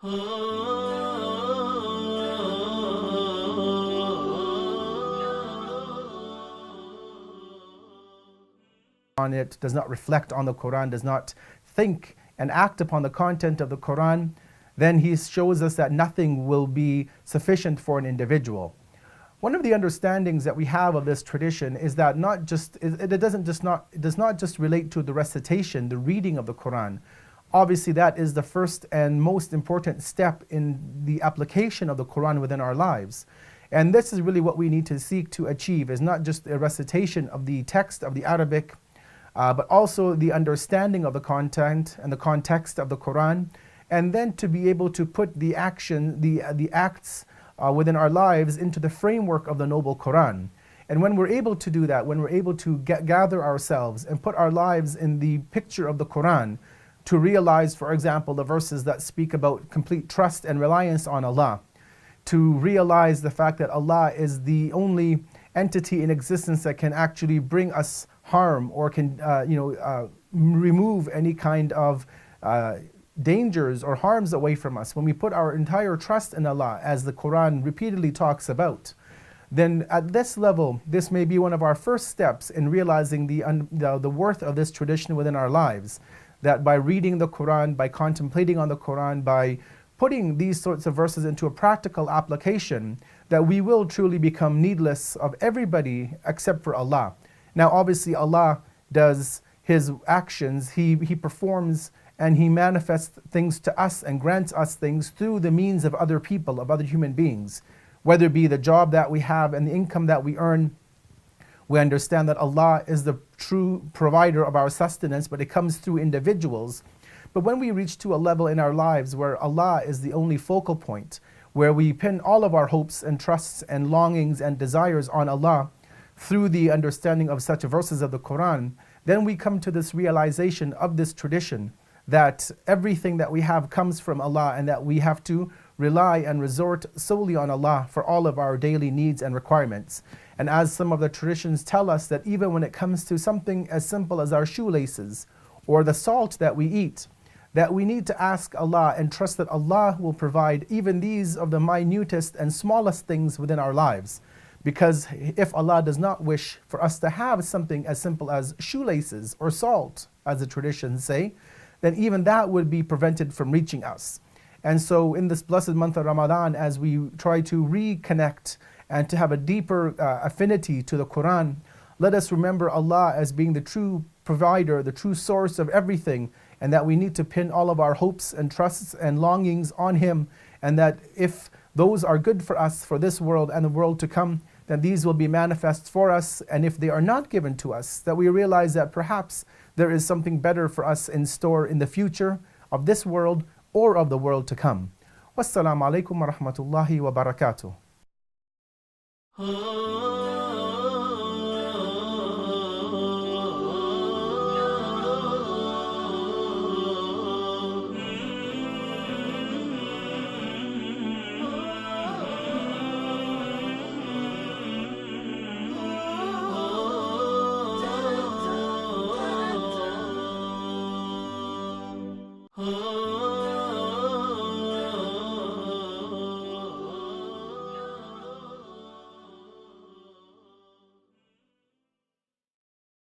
On it, does not reflect on the Quran, does not think and act upon the content of the Quran, then he shows us that nothing will be sufficient for an individual. One of the understandings that we have of this tradition is that it does not just relate to the recitation, the reading of the Quran. Obviously that is the first and most important step in the application of the Quran within our lives. And this is really what we need to seek to achieve, is not just a recitation of the text of the Arabic, but also the understanding of the content and the context of the Quran, and then to be able to put the action, the acts within our lives into the framework of the noble Quran. And when we're able to do that, when we're able to gather ourselves and put our lives in the picture of the Quran, to realize, for example, the verses that speak about complete trust and reliance on Allah, to realize the fact that Allah is the only entity in existence that can actually bring us harm or can remove any kind of dangers or harms away from us. When we put our entire trust in Allah, as the Quran repeatedly talks about, then at this level, this may be one of our first steps in realizing the worth of this tradition within our lives. That by reading the Quran, by contemplating on the Quran, by putting these sorts of verses into a practical application, that we will truly become needless of everybody except for Allah. Now obviously Allah does His actions, He performs and He manifests things to us and grants us things through the means of other people, of other human beings. Whether it be the job that we have and the income that we earn, we understand that Allah is the true provider of our sustenance, but it comes through individuals. But when we reach to a level in our lives where Allah is the only focal point, where we pin all of our hopes and trusts and longings and desires on Allah through the understanding of such verses of the Quran, then we come to this realization of this tradition that everything that we have comes from Allah, and that we have to rely and resort solely on Allah for all of our daily needs and requirements. And as some of the traditions tell us, that even when it comes to something as simple as our shoelaces or the salt that we eat, that we need to ask Allah and trust that Allah will provide even these of the minutest and smallest things within our lives. Because if Allah does not wish for us to have something as simple as shoelaces or salt, as the traditions say, then even that would be prevented from reaching us. And so in this blessed month of Ramadan, as we try to reconnect and to have a deeper affinity to the Quran, let us remember Allah as being the true provider, the true source of everything, and that we need to pin all of our hopes and trusts and longings on Him, and that if those are good for us for this world and the world to come, then these will be manifest for us. And if they are not given to us, that we realize that perhaps there is something better for us in store in the future of this world or of the world to come. Wassalamu alaikum wa rahmatullahi wa barakatuh.